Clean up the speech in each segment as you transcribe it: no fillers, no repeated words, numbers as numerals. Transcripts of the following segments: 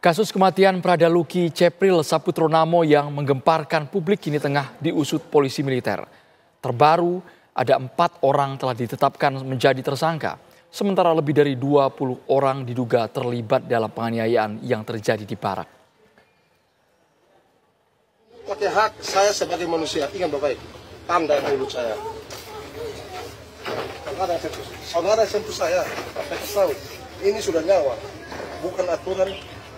Kasus kematian Pradaluki Cepril Saputronamo yang menggemparkan publik kini tengah diusut polisi militer. Terbaru, ada 4 orang telah ditetapkan menjadi tersangka, sementara lebih dari 20 orang diduga terlibat dalam penganiayaan yang terjadi di Barak. Pakai hak saya sebagai manusia, ingat Bapak-Ibu, tanda mulut saya. Saudara sentuh saya, saya tahu, ini sudah nyawa, bukan aturan.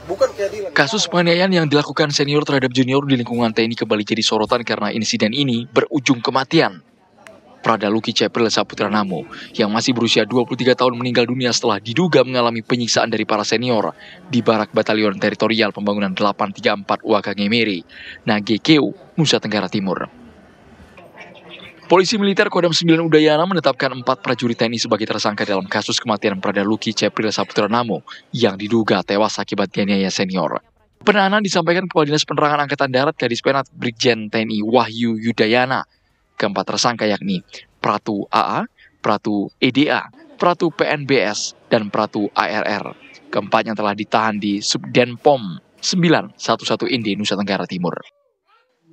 Bukan keadilan. Kasus penganiayaan yang dilakukan senior terhadap junior di lingkungan TNI kembali jadi sorotan karena insiden ini berujung kematian. Pradaluki Cepril Saputronamo yang masih berusia 23 tahun meninggal dunia setelah diduga mengalami penyiksaan dari para senior di Barak Batalion Teritorial Pembangunan 834 Wakangemere, Nagekeo, Nusa Tenggara Timur. Polisi militer Kodam 9 Udayana menetapkan 4 prajurit TNI sebagai tersangka dalam kasus kematian Pradaluki Cepril Saputronamo yang diduga tewas akibat dianiaya senior. Penahanan disampaikan Kepala Dinas Penerangan Angkatan Darat Kadis Penat Brigjen TNI Wahyu Yudayana. Keempat tersangka yakni Pratu AA, Pratu EDA, Pratu PNBS, dan Pratu ARR. Keempatnya telah ditahan di Subdenpom 911 Indi, Nusa Tenggara Timur.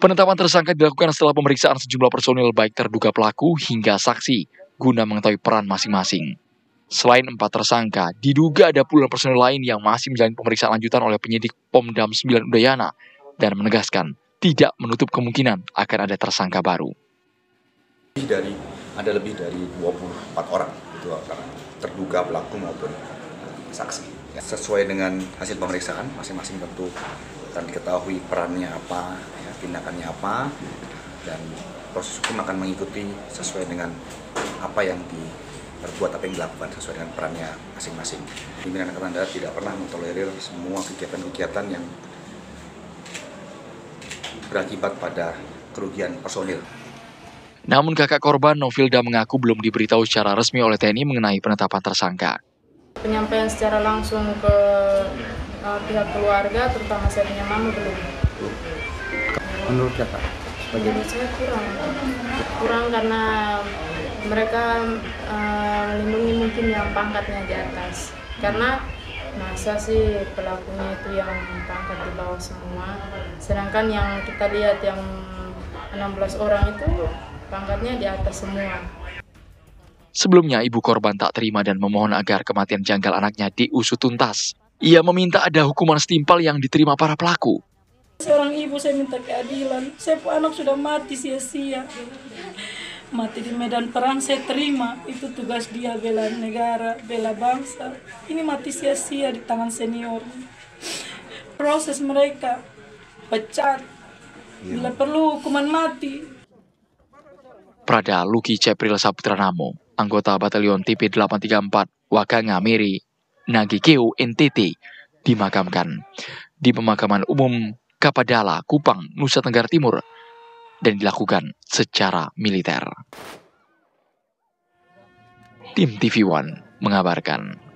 Penetapan tersangka dilakukan setelah pemeriksaan sejumlah personil baik terduga pelaku hingga saksi guna mengetahui peran masing-masing. Selain 4 tersangka, diduga ada puluhan personil lain yang masih menjalani pemeriksaan lanjutan oleh penyidik Pomdam 9 Udayana dan menegaskan tidak menutup kemungkinan akan ada tersangka baru. Ada lebih dari 24 orang itu terduga pelaku maupun saksi. Sesuai dengan hasil pemeriksaan masing-masing tentu akan diketahui perannya apa, ya, tindakannya apa, dan proses hukum akan mengikuti sesuai dengan apa yang diperbuat, apa yang dilakukan sesuai dengan perannya masing-masing. Pimpinan Angkatan Darat tidak pernah mentolerir semua kegiatan-kegiatan yang berakibat pada kerugian personil. Namun kakak korban Novilda mengaku belum diberitahu secara resmi oleh TNI mengenai penetapan tersangka. Penyampaian secara langsung ke pihak keluarga, terutama saya punya mama, belum. Menurut Kakak? Menurut saya kurang karena mereka melindungi mungkin yang pangkatnya di atas. Karena masa sih pelakunya itu yang pangkat di bawah semua, sedangkan yang kita lihat yang 16 orang itu pangkatnya di atas semua. Sebelumnya, ibu korban tak terima dan memohon agar kematian janggal anaknya diusut tuntas. Ia meminta ada hukuman setimpal yang diterima para pelaku. Seorang ibu, saya minta keadilan. Saya anak sudah mati sia-sia. Mati di medan perang saya terima. Itu tugas dia, bela negara, bela bangsa. Ini mati sia-sia di tangan senior. Proses mereka pecat. Bila perlu hukuman mati. Pradaluki Cepril Saputronamo, anggota Batalion TP 834 Wakangemere, Nagekeo, NTT, dimakamkan di Pemakaman Umum Kapadala, Kupang, Nusa Tenggara Timur, dan dilakukan secara militer. Tim TV One mengabarkan.